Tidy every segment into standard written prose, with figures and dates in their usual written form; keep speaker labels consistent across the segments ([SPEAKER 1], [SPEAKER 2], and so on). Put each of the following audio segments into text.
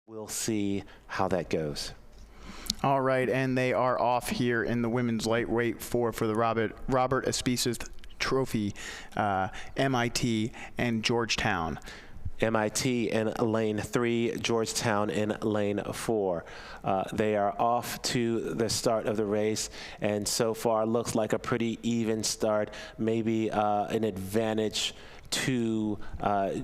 [SPEAKER 1] We'll see how that goes.
[SPEAKER 2] All right, and they are off here in the women's lightweight for the Robert Aspices Trophy, MIT and Georgetown.
[SPEAKER 1] MIT in lane 3, Georgetown in lane 4. They are off to the start of the race, and so far looks like a pretty even start, maybe an advantage to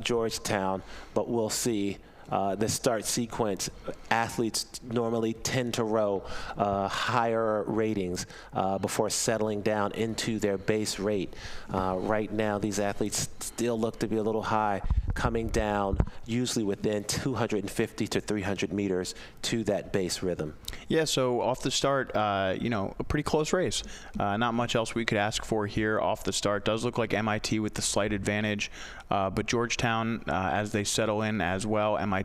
[SPEAKER 1] Georgetown, but we'll see. The start sequence, athletes normally tend to row higher ratings before settling down into their base rate. Right now, these athletes still look to be a little high, coming down usually within 250 to 300 meters to that base rhythm.
[SPEAKER 2] Yeah, so off the start, you know, a pretty close race. Not much else we could ask for here off the start. Does look like MIT with the slight advantage, but Georgetown, as they settle in as well, MIT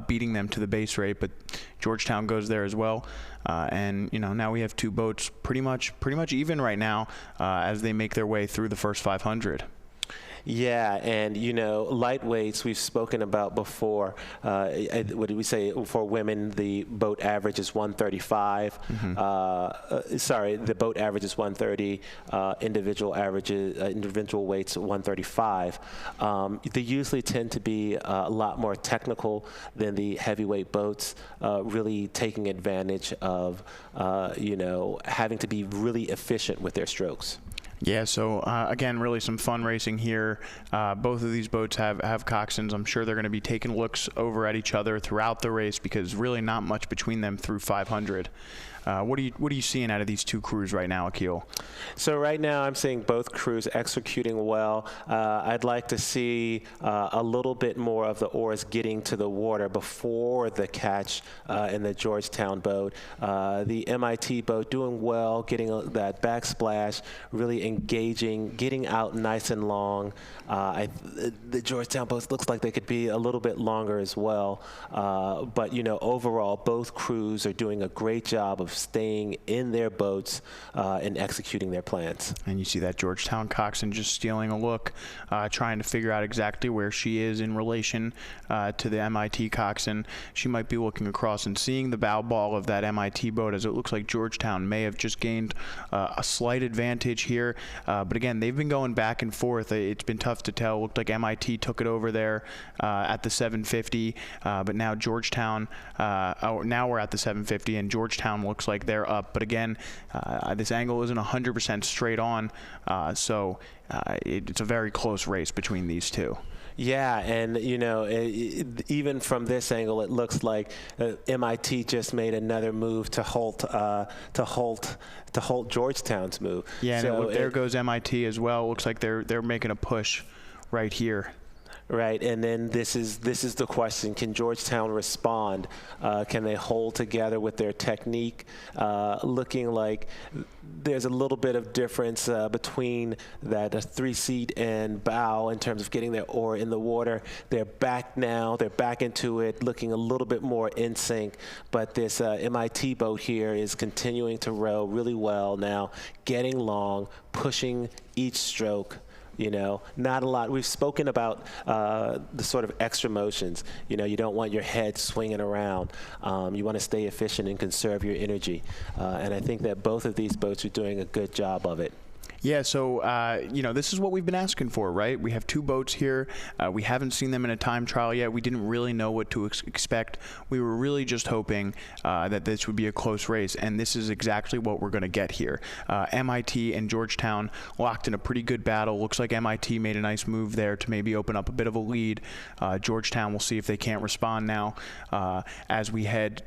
[SPEAKER 2] beating them to the base rate, but Georgetown goes there as well. And you know, now we have two boats pretty much even right now as they make their way through the first 500.
[SPEAKER 1] Yeah, and you know, lightweights we've spoken about before. What did we say for women? The boat average is 135. Sorry, the boat average is 130. Individual weights 135. They usually tend to be a lot more technical than the heavyweight boats, really taking advantage of you know, having to be really efficient with their strokes.
[SPEAKER 2] Yeah, so again, really some fun racing here. Both of these boats have coxswains. I'm sure they're going to be taking looks over at each other throughout the race because really not much between them through 500. What are you seeing out of these two crews right now, Akil?
[SPEAKER 1] So right now I'm seeing both crews executing well. I'd like to see a little bit more of the oars getting to the water before the catch in the Georgetown boat. The MIT boat doing well, getting that backsplash, really engaging, getting out nice and long. The Georgetown boats looks like they could be a little bit longer as well. But you know, overall, both crews are doing a great job of staying in their boats and executing their plans.
[SPEAKER 2] And you see that Georgetown coxswain just stealing a look, trying to figure out exactly where she is in relation to the MIT coxswain. She might be looking across and seeing the bow ball of that MIT boat, as it looks like Georgetown may have just gained a slight advantage here. But again, they've been going back and forth. It's been tough to tell. It looked like MIT took it over there at the 750, but now Georgetown, now we're at the 750, and Georgetown looks like they're up. But again, this angle isn't 100% straight on, so it's a very close race between these two.
[SPEAKER 1] Yeah, and you know, even from this angle, it looks like MIT just made another move to halt Georgetown's move.
[SPEAKER 2] Yeah, so and there goes MIT as well. Looks like they're making a push right here.
[SPEAKER 1] Right, and then this is the question: can Georgetown respond? Can they hold together with their technique? Looking like there's a little bit of difference between that three-seat and bow in terms of getting their oar in the water. They're back now. They're back into it, looking a little bit more in sync. But this MIT boat here is continuing to row really well now, getting long, pushing each stroke. You know, not a lot. We've spoken about the sort of extra motions. You know, you don't want your head swinging around. You want to stay efficient and conserve your energy. And I think that both of these boats are doing a good job of it.
[SPEAKER 2] Yeah, so, you know, this is what we've been asking for, right? We have two boats here. We haven't seen them in a time trial yet. We didn't really know what to expect. We were really just hoping that this would be a close race, and this is exactly what we're going to get here. MIT and Georgetown locked in a pretty good battle. Looks like MIT made a nice move there to maybe open up a bit of a lead. Georgetown, we'll see if they can't respond now as we head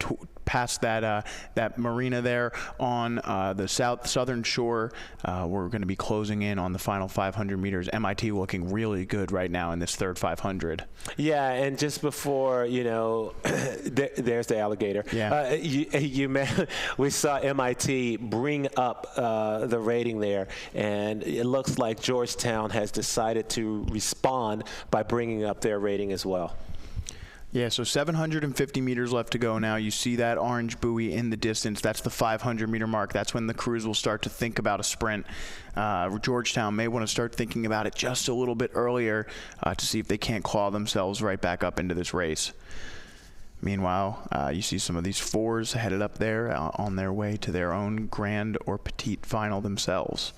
[SPEAKER 2] past that marina there on the southern shore. We're going to be closing in on the final 500 meters. MIT looking really good right now in this third 500.
[SPEAKER 1] Yeah, and just before, you know, there's the alligator.
[SPEAKER 2] Yeah.
[SPEAKER 1] We saw MIT bring up the rating there, and it looks like Georgetown has decided to respond by bringing up their rating as well.
[SPEAKER 2] Yeah, so 750 meters left to go now. You see that orange buoy in the distance. That's the 500-meter mark. That's when the crews will start to think about a sprint. Georgetown may want to start thinking about it just a little bit earlier to see if they can't claw themselves right back up into this race. Meanwhile, you see some of these fours headed up there on their way to their own grand or petite final themselves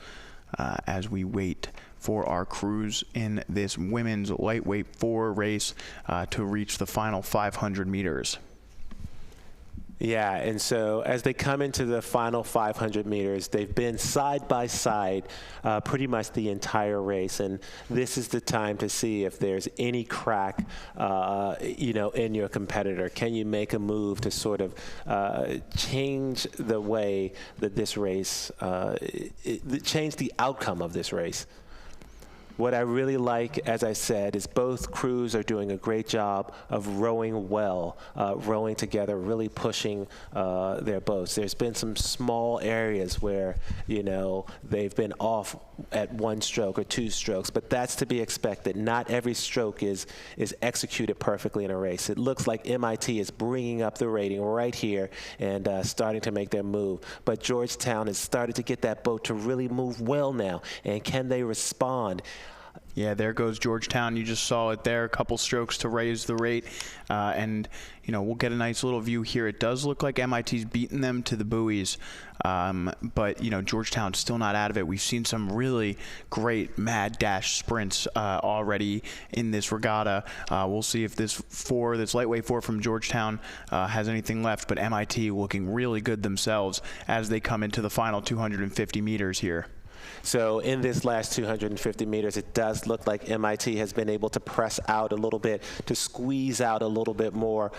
[SPEAKER 2] as we wait for our crews in this women's lightweight four race to reach the final 500 meters.
[SPEAKER 1] Yeah, and so as they come into the final 500 meters, they've been side by side pretty much the entire race, and this is the time to see if there's any crack, in your competitor. Can you make a move to sort of change the way that this race, change the outcome of this race? What I really like, as I said, is both crews are doing a great job of rowing well, rowing together, really pushing their boats. There's been some small areas where, they've been off at one stroke or two strokes, but that's to be expected. Not every stroke is executed perfectly in a race. It looks like MIT is bringing up the rating right here and starting to make their move. But Georgetown has started to get that boat to really move well now, and can they respond?
[SPEAKER 2] Yeah, there goes Georgetown. You just saw it there, a couple strokes to raise the rate. And, we'll get a nice little view here. It does look like MIT's beaten them to the buoys. But, Georgetown's still not out of it. We've seen some really great mad dash sprints already in this regatta. We'll see if this lightweight four from Georgetown has anything left. But MIT looking really good themselves as they come into the final 250 meters here.
[SPEAKER 1] So in this last 250 meters, it does look like MIT has been able to press out a little bit, to squeeze out a little bit more,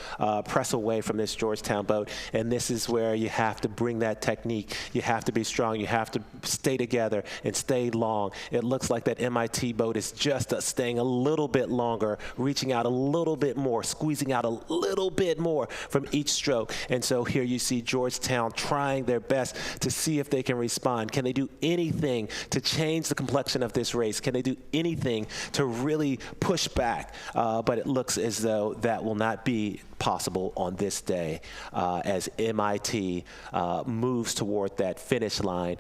[SPEAKER 1] press away from this Georgetown boat. And this is where you have to bring that technique. You have to be strong. You have to stay together and stay long. It looks like that MIT boat is just staying a little bit longer, reaching out a little bit more, squeezing out a little bit more from each stroke. And so here you see Georgetown trying their best to see if they can respond. Can they do anything to change the complexion of this race? Can they do anything to really push back? But it looks as though that will not be possible on this day as MIT moves toward that finish line,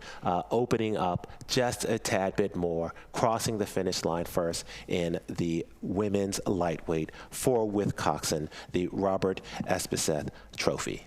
[SPEAKER 1] opening up just a tad bit more, crossing the finish line first in the women's lightweight for with coxswain, the Robert Espeseth Trophy.